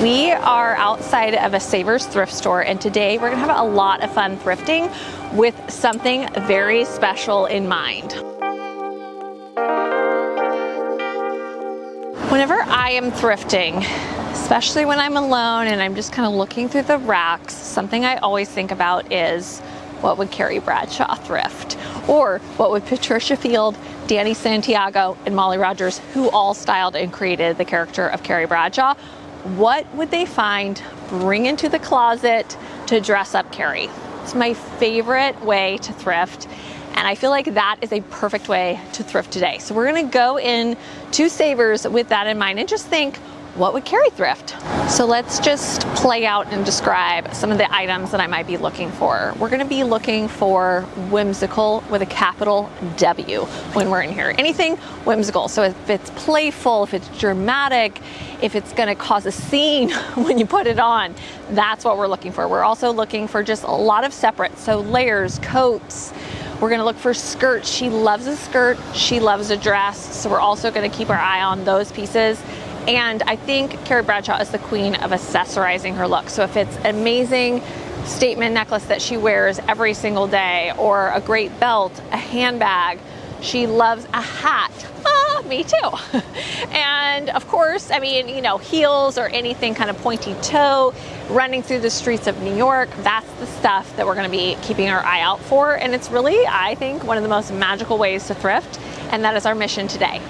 We are outside of a Savers thrift store, and today we're gonna have a lot of fun thrifting with something very special in mind. Whenever I am thrifting, especially when I'm alone and I'm just kind of looking through the racks, something I always think about is, what would Carrie Bradshaw thrift? Or what would Patricia Field, Danny Santiago, and Molly Rogers, who all styled and created the character of Carrie Bradshaw, what would they find, bring into the closet to dress up Carrie? It's my favorite way to thrift, and I feel like that is a perfect way to thrift today. So we're gonna go in to Savers with that in mind and just think, what would Carrie thrift? So let's just play out and describe some of the items that I might be looking for. We're gonna be looking for whimsical with a capital W when we're in here. Anything whimsical. So if it's playful, if it's dramatic, if it's gonna cause a scene when you put it on, that's what we're looking for. We're also looking for just a lot of separates. So layers, coats. We're gonna look for skirts. She loves a skirt, she loves a dress. So we're also gonna keep our eye on those pieces. And I think Carrie Bradshaw is the queen of accessorizing her look. So if it's an amazing statement necklace that she wears every single day, or a great belt, a handbag, she loves a hat. Me too. And of course, I mean, you know, heels or anything kind of pointy toe, running through the streets of New York, that's the stuff that we're gonna be keeping our eye out for. And it's really, I think, one of the most magical ways to thrift. And that is our mission today.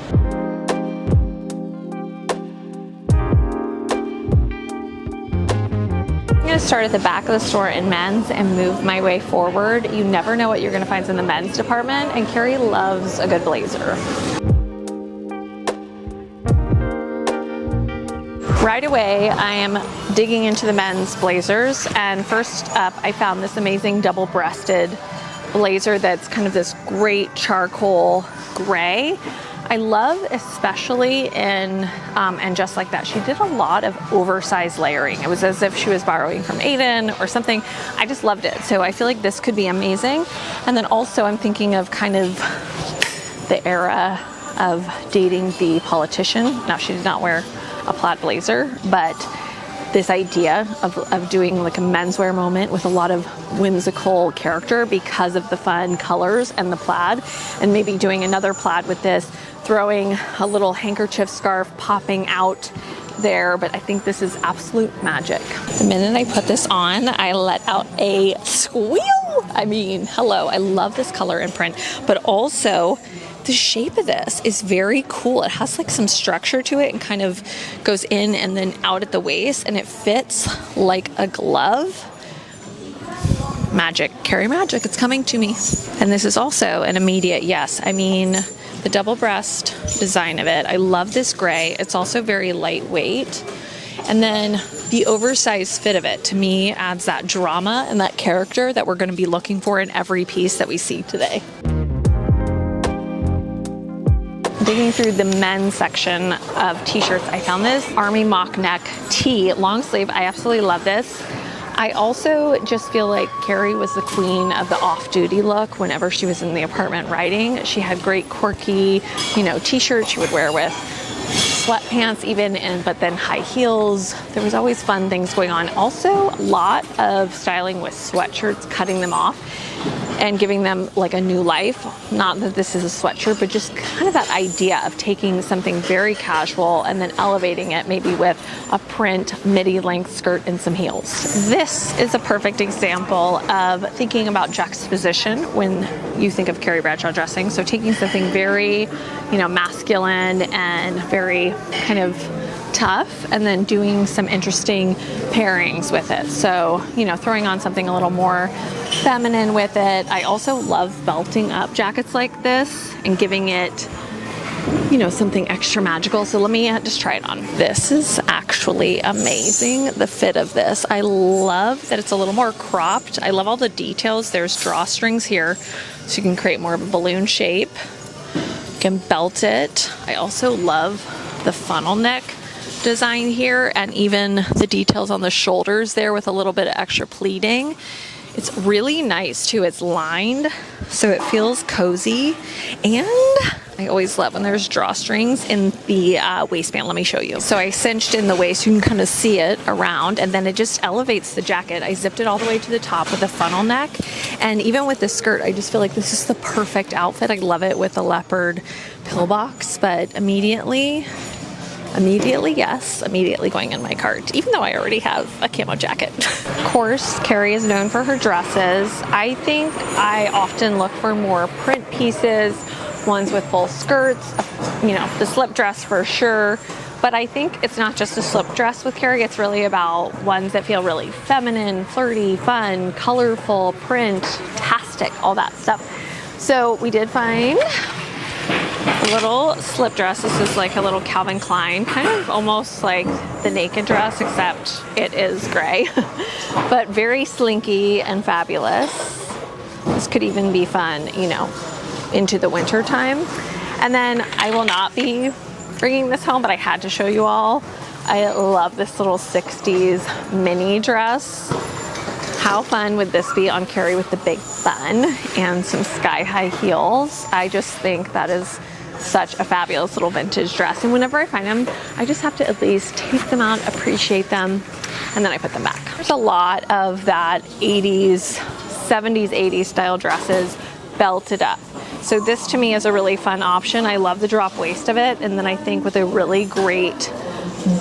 I'm gonna start at the back of the store in men's and move my way forward. You never know what you're gonna find in the men's department, and Carrie loves a good blazer. Right away, I am digging into the men's blazers, and first up, I found this amazing double-breasted blazer that's kind of this great charcoal gray. I love, especially in, and just like that, she did a lot of oversized layering. It was as if she was borrowing from Aiden or something. I just loved it. So I feel like this could be amazing. And then also I'm thinking of kind of the era of dating the politician. Now, she did not wear a plaid blazer, but this idea of doing like a menswear moment with a lot of whimsical character because of the fun colors and the plaid, and maybe doing another plaid with this, throwing a little handkerchief scarf popping out there. But I think this is absolute magic. The minute I put this on, I let out a squeal. I mean, hello, I love this color and print, but also the shape of this is very cool. It has like some structure to it and kind of goes in and then out at the waist, and it fits like a glove. Magic, Carrie magic, it's coming to me. And this is also an immediate yes. I mean, the double breast design of it, I love this gray. It's also very lightweight. And then the oversized fit of it, to me, adds that drama and that character that we're gonna be looking for in every piece that we see today. Digging through the men's section of t-shirts, I found this army mock neck tee, long sleeve. I absolutely love this. I also just feel like Carrie was the queen of the off-duty look whenever she was in the apartment writing. She had great quirky, you know, t-shirts she would wear with sweatpants even, but then high heels. There was always fun things going on. Also, a lot of styling with sweatshirts, cutting them off and giving them like a new life. Not that this is a sweatshirt, but just kind of that idea of taking something very casual and then elevating it maybe with a print midi length skirt and some heels. This is a perfect example of thinking about juxtaposition when you think of Carrie Bradshaw dressing. So taking something very, you know, masculine and very kind of tough, and then doing some interesting pairings with it. So, you know, throwing on something a little more feminine with it. I also love belting up jackets like this and giving it, you know, something extra magical. So let me just try it on. This is actually amazing, the fit of this. I love that it's a little more cropped. I love all the details. There's drawstrings here, so you can create more of a balloon shape. You can belt it. I also love the funnel neck design here, and even the details on the shoulders there with a little bit of extra pleating. It's really nice too. It's lined, so it feels cozy, and I always love when there's drawstrings in the waistband. Let me show you. So I cinched in the waist, you can kind of see it around, and then it just elevates the jacket. I zipped it all the way to the top with a funnel neck, and even with the skirt, I just feel like this is the perfect outfit. I love it with the leopard pillbox, but immediately going in my cart, even though I already have a camo jacket. Of course, Carrie is known for her dresses. I think I often look for more print pieces, ones with full skirts, you know, the slip dress for sure. But I think it's not just a slip dress with Carrie, it's really about ones that feel really feminine, flirty, fun, colorful, print-tastic, all that stuff. So we did find a little slip dress. This is like a little Calvin Klein, kind of almost like the naked dress, except it is gray, but very slinky and fabulous. This could even be fun, you know, into the winter time. And then I will not be bringing this home, but I had to show you all. I love this little 60s mini dress. How fun would this be on Carrie with the big bun and some sky-high heels? I just think that is such a fabulous little vintage dress. And whenever I find them, I just have to at least take them out, appreciate them, and then I put them back. There's a lot of that 80s, 70s, 80s style dresses belted up. So this to me is a really fun option. I love the drop waist of it. And then I think with a really great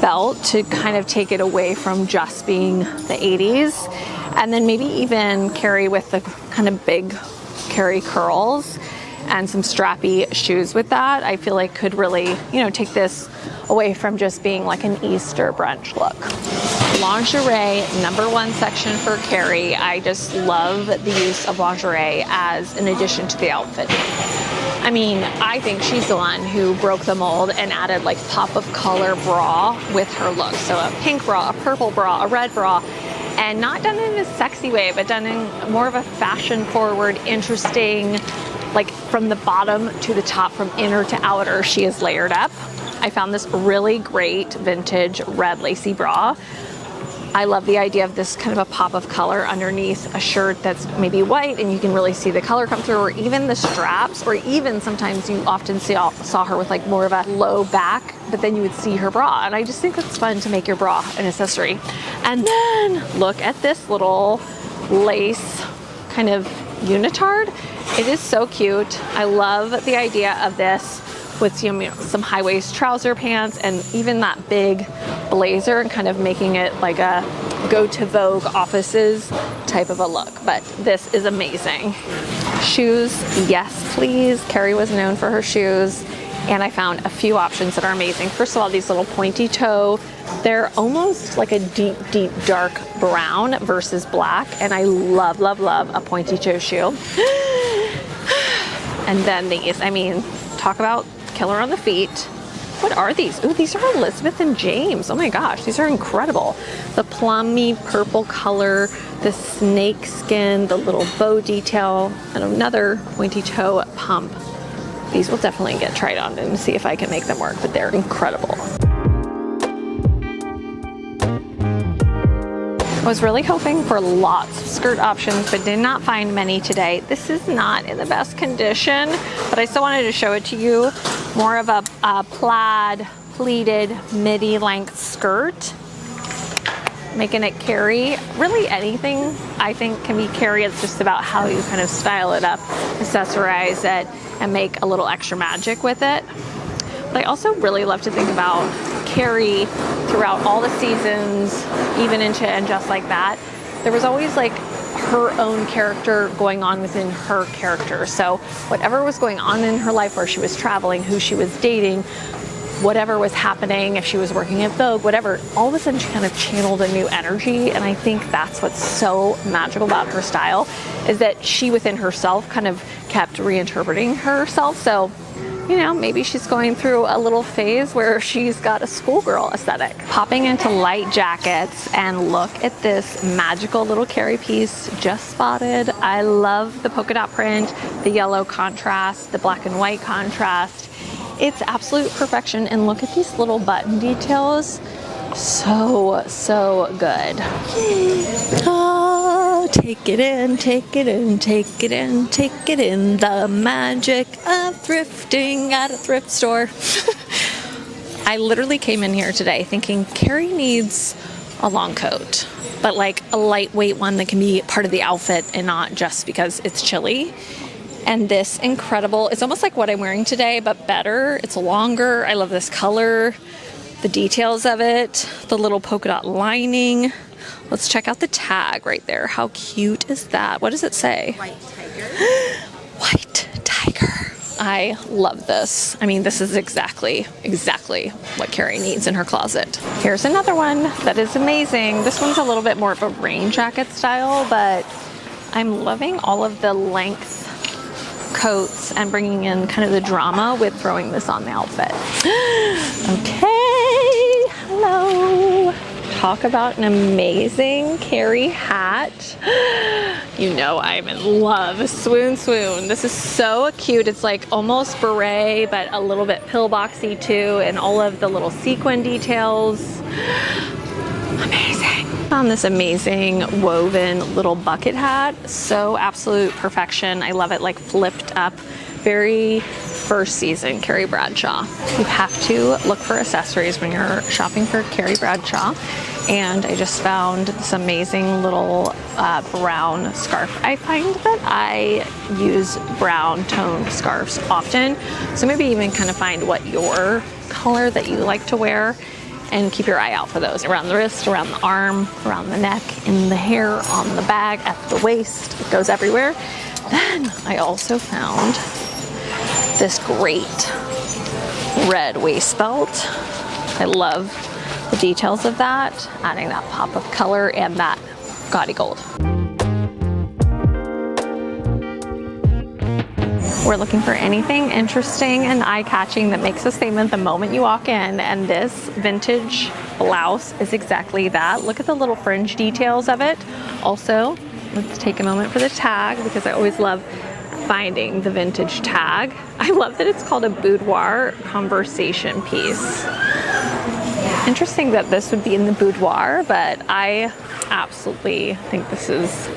belt to kind of take it away from just being the 80s. And then maybe even Carrie with the kind of big Carrie curls and some strappy shoes with that, I feel like could really, you know, take this away from just being like an Easter brunch look. Lingerie, #1 section for Carrie. I just love the use of lingerie as an addition to the outfit. I mean, I think she's the one who broke the mold and added like pop of color bra with her look. So a pink bra, a purple bra, a red bra, and not done in a sexy way, but done in more of a fashion forward, interesting, like from the bottom to the top, from inner to outer, she is layered up. I found this really great vintage red lacy bra. I love the idea of this kind of a pop of color underneath a shirt that's maybe white and you can really see the color come through, or even the straps, or even sometimes you often saw her with like more of a low back, but then you would see her bra. And I just think it's fun to make your bra an accessory. And then look at this little lace kind of unitard. It is so cute. I love the idea of this with some high waist trouser pants and even that big blazer, and kind of making it like a go to Vogue offices type of a look. But this is amazing. Shoes, yes please. Carrie was known for her shoes, and I found a few options that are amazing. First of all, these little pointy toe, they're almost like a deep, deep dark brown versus black, and I love, love, love a pointy toe shoe. And then these, I mean, talk about killer on the feet. What are these? Ooh, these are Elizabeth and James. Oh my gosh, these are incredible. The plummy purple color, the snake skin, the little bow detail, and another pointy toe pump. These will definitely get tried on and see if I can make them work, but they're incredible. I was really hoping for lots of skirt options, but did not find many today. This is not in the best condition, but I still wanted to show it to you. More of a plaid, pleated, midi length skirt. Making it Carrie. Really anything I think can be Carrie. It's just about how you kind of style it up, accessorize it, and make a little extra magic with it. But I also really love to think about Carrie throughout all the seasons, even into And Just Like That. There was always like her own character going on within her character. So whatever was going on in her life, where she was traveling, who she was dating, whatever was happening, if she was working at Vogue, whatever, all of a sudden she kind of channeled a new energy. And I think that's what's so magical about her style, is that she within herself kind of kept reinterpreting herself. So, you know, maybe she's going through a little phase where she's got a schoolgirl aesthetic. Popping into light jackets, and look at this magical little Carrie piece just spotted. I love the polka dot print, the yellow contrast, the black and white contrast. It's absolute perfection. And look at these little button details. So, so good. Take it in, take it in, take it in, take it in. The magic of thrifting at a thrift store. I literally came in here today thinking Carrie needs a long coat, but like a lightweight one that can be part of the outfit and not just because it's chilly. And this incredible, it's almost like what I'm wearing today, but better. It's longer. I love this color, the details of it, the little polka dot lining. Let's check out the tag right there. How cute is that? What does it say? White tiger. White tiger. I love this. I mean, this is exactly what Carrie needs in her closet. Here's another one that is amazing. This one's a little bit more of a rain jacket style, but I'm loving all of the length coats and bringing in kind of the drama with throwing this on the outfit. Okay, hello. Talk about an amazing Carrie hat. You know I'm in love. Swoon swoon. This is so cute. It's like almost beret, but a little bit pillboxy too, and all of the little sequin details. Amazing. Found this amazing woven little bucket hat. So absolute perfection. I love it, like flipped up. Very first season Carrie Bradshaw. You have to look for accessories when you're shopping for Carrie Bradshaw. And I just found this amazing little brown scarf. I find that I use brown toned scarves often. So maybe even kind of find what your color that you like to wear and keep your eye out for those. Around the wrist, around the arm, around the neck, in the hair, on the bag, at the waist. It goes everywhere. Then I also found this great red waist belt. I love the details of that, adding that pop of color and that gaudy gold. We're looking for anything interesting and eye-catching that makes a statement the moment you walk in, and this vintage blouse is exactly that. Look at the little fringe details of it. Also, let's take a moment for the tag, because I always love finding the vintage tag. I love that it's called a boudoir conversation piece. Interesting that this would be in the boudoir, but I absolutely think this is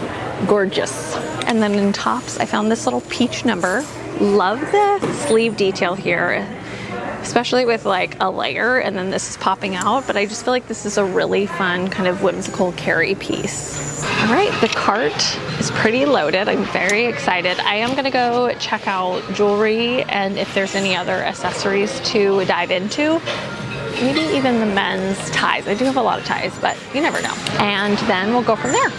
gorgeous. And then in tops, I found this little peach number. Love the sleeve detail here, especially with like a layer, and then this is popping out, but I just feel like this is a really fun kind of whimsical Carrie piece. All right, the cart is pretty loaded. I'm very excited. I am gonna go check out jewelry and if there's any other accessories to dive into. Maybe even the men's ties. I do have a lot of ties, but you never know. And then we'll go from there.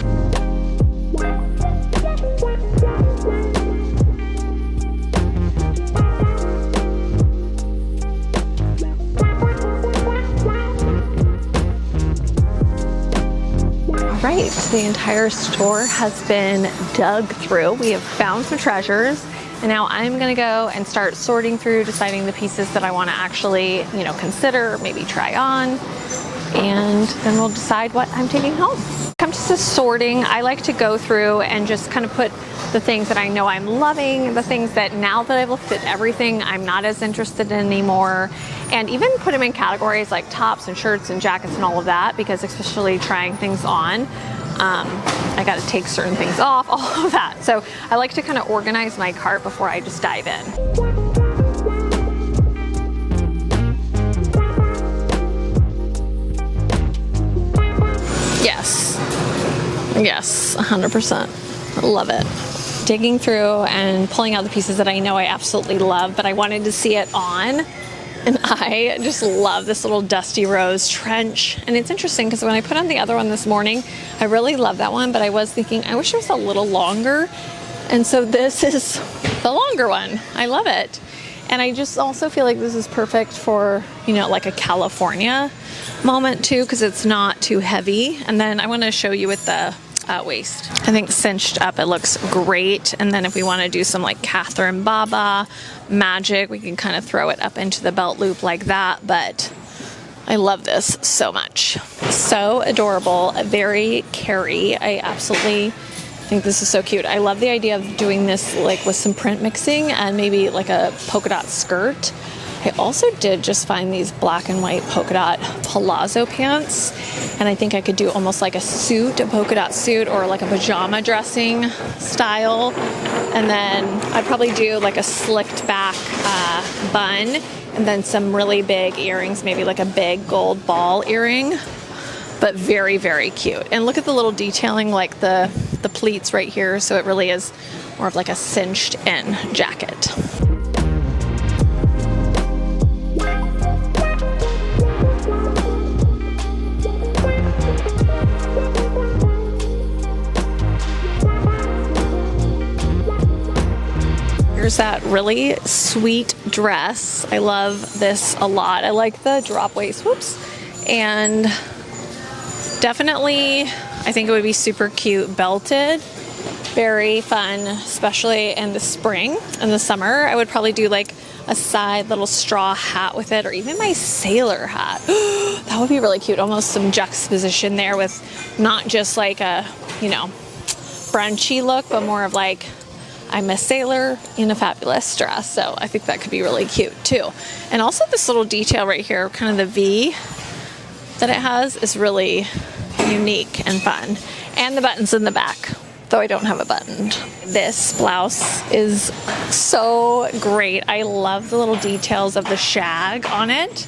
All right, the entire store has been dug through. We have found some treasures. And now I'm gonna go and start sorting through, deciding the pieces that I wanna actually, consider, maybe try on, and then we'll decide what I'm taking home. When it comes to sorting, I like to go through and just kind of put the things that I know I'm loving, the things that now that I've looked at everything, I'm not as interested in anymore, and even put them in categories like tops and shirts and jackets and all of that, because especially trying things on, I got to take certain things off, all of that. So I like to kind of organize my cart before I just dive in. Yes, 100%. Love it. Digging through and pulling out the pieces that I know I absolutely love, but I wanted to see it on. And I just love this little dusty rose trench. And it's interesting because when I put on the other one this morning, I really love that one, but I was thinking, I wish it was a little longer. And so this is the longer one. I love it. And I just also feel like this is perfect for, like a California moment too, because it's not too heavy. And then I want to show you with the waist. I think cinched up, it looks great. And then if we want to do some like Catherine Baba magic, we can kind of throw it up into the belt loop like that. But I love this so much. So adorable, very Carrie. I absolutely think this is so cute. I love the idea of doing this like with some print mixing and maybe like a polka dot skirt. I I also did just find these black and white polka dot palazzo pants, and I think I could do almost like a suit, a polka dot suit, or like a pajama dressing style. And then I'd probably do like a slicked back bun, and then some really big earrings, maybe like a big gold ball earring, but very, very cute. And look at the little detailing, like the pleats right here, so it really is more of like a cinched in jacket. Here's that really sweet dress. I love this a lot. I like the drop waist, whoops, and definitely I think it would be super cute belted. Very fun, especially in the spring. In the summer, I would probably do like a side little straw hat with it, or even my sailor hat. That would be really cute. Almost some juxtaposition there with not just like a, you know, brunchy look, but more of like, I'm a sailor in a fabulous dress. So I think that could be really cute too. And also this little detail right here, kind of the V that it has, is really unique and fun. And the buttons in the back, though I don't have a button. This blouse is so great. I love the little details of the shag on it.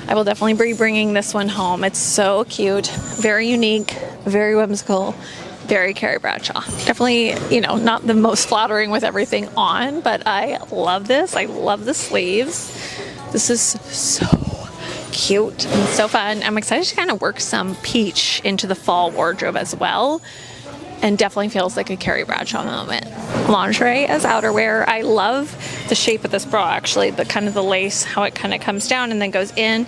I will definitely be bringing this one home. It's so cute, very unique, very whimsical, very Carrie Bradshaw. Definitely, you know, not the most flattering with everything on, but I love this. I love the sleeves. This is so cute and so fun. I'm excited to kind of work some peach into the fall wardrobe as well. And definitely feels like a Carrie Bradshaw moment. Lingerie as outerwear. I love the shape of this bra, actually, the kind of the lace, how it kind of comes down and then goes in.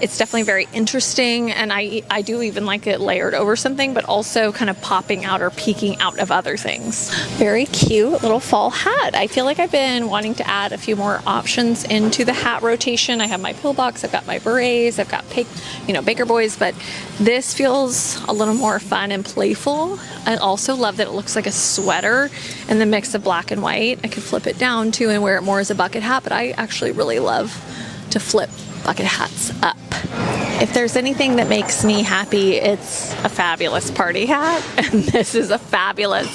It's definitely very interesting, and I do even like it layered over something, but also kind of popping out or peeking out of other things. Very cute little fall hat. I feel like I've been wanting to add a few more options into the hat rotation. I have my pillbox, I've got my berets, I've got Baker Boys, but this feels a little more fun and playful. I also love that it looks like a sweater in the mix of black and white. I could flip it down too and wear it more as a bucket hat, but I actually really love to flip bucket hats up. If there's anything that makes me happy, it's a fabulous party hat, and this is a fabulous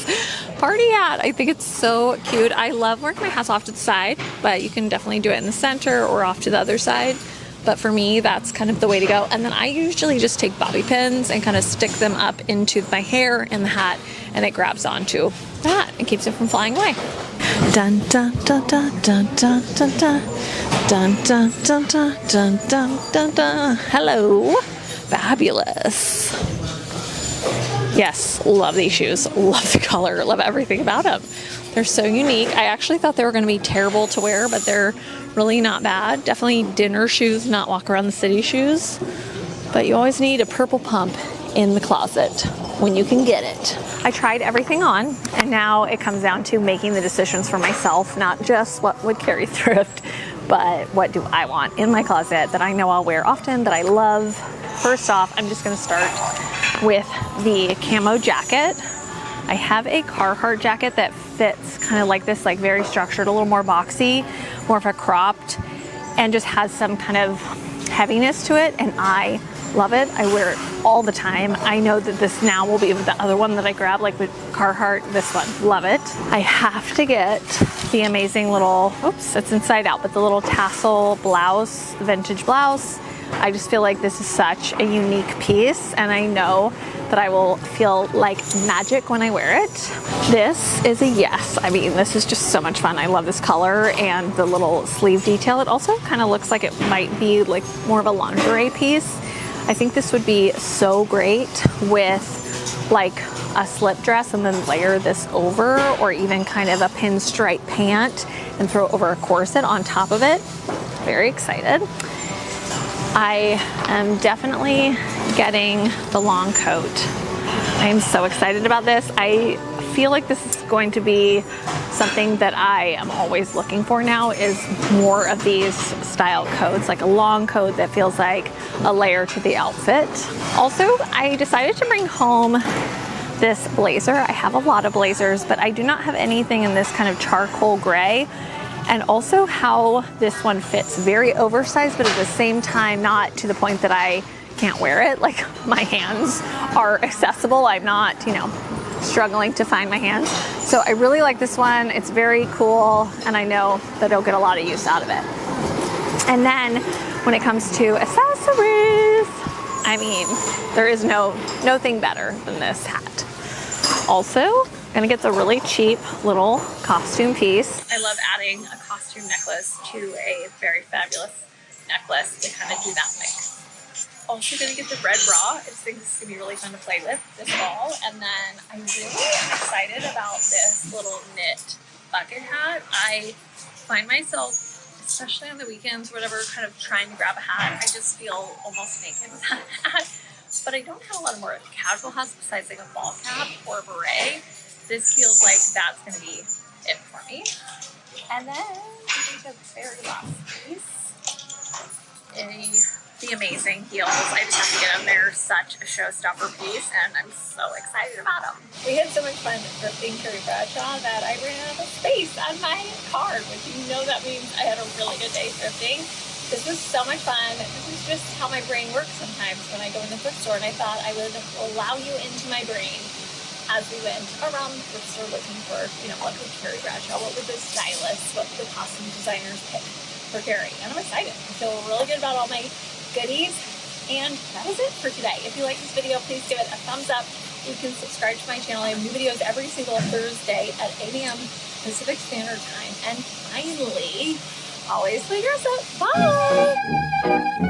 party hat. I think it's so cute. I love wearing my hats off to the side, but you can definitely do it in the center or off to the other side. But for me, that's kind of the way to go. And then I usually just take bobby pins and kind of stick them up into my hair in the hat, and it grabs onto the hat and keeps it from flying away. Dun dun dun dun dun dun dun dun dun dun dun dun dun dun dun dun. Hello, fabulous. Yes, love these shoes, love the color, love everything about them. They're so unique. I actually thought they were going to be terrible to wear, but they're really not bad. Definitely dinner shoes, not walk around the city shoes. But you always need a purple pump in the closet when you can get it. I tried everything on, and now it comes down to making the decisions for myself, not just what would Carrie thrift, but what do I want in my closet that I know I'll wear often, that I love. First off, I'm just gonna start with the camo jacket. I have a Carhartt jacket that fits kind of like this, like very structured, a little more boxy, more of a cropped, and just has some kind of heaviness to it, and I love it. I wear it all the time. I know that this now will be the other one that I grab, like with Carhartt, this one, love it. I have to get the amazing little, oops, it's inside out, but the little tassel blouse, vintage blouse. I just feel like this is such a unique piece, and I know that I will feel like magic when I wear it. This is a yes. I mean, this is just so much fun. I love this color and the little sleeve detail. It also kind of looks like it might be like more of a lingerie piece. I think this would be so great with like a slip dress and then layer this over, or even kind of a pinstripe pant and throw over a corset on top of it. Very excited. I am definitely getting the long coat. I am so excited about this. I feel like this is going to be something that I am always looking for now, is more of these style coats, like a long coat that feels like a layer to the outfit. Also, I decided to bring home this blazer. I have a lot of blazers, but I do not have anything in this kind of charcoal gray. And also how this one fits, very oversized, but at the same time not to the point that I can't wear it. Like my hands are accessible. I'm not, you know, struggling to find my hands. So I really like this one. It's very cool, and I know that I'll get a lot of use out of it. And then when it comes to accessories, I mean, there is no thing better than this hat. Also, gonna get the really cheap little costume piece. I love adding a costume necklace to a very fabulous necklace to kind of do that mix. Also gonna get the red bra. I just think this is gonna be really fun to play with this fall. And then I'm really excited about this little knit bucket hat. I find myself, especially on the weekends, whatever, kind of trying to grab a hat. I just feel almost naked with that hat. But I don't have a lot of more casual hats besides like a ball cap or a beret. This feels like that's gonna be it for me. And then I think the very last piece, the amazing heels. I just have to get them. They're such a showstopper piece, and I'm so excited about them. We had so much fun thrifting Carrie Bradshaw that I ran out of space on my card, which you know that means I had a really good day thrifting. This was so much fun. This is just how my brain works sometimes when I go in the thrift store, and I thought I would allow you into my brain as we went around the thrift store looking for, you know, what would Carrie Bradshaw, what would the stylists, what would the costume designers pick for Carrie. And I'm excited. I feel really good about all my goodies. And that is it for today. If you like this video, please give it a thumbs up. You can subscribe to my channel. I have new videos every single Thursday at 8 a.m. Pacific Standard Time. And finally, always play dress up. Bye!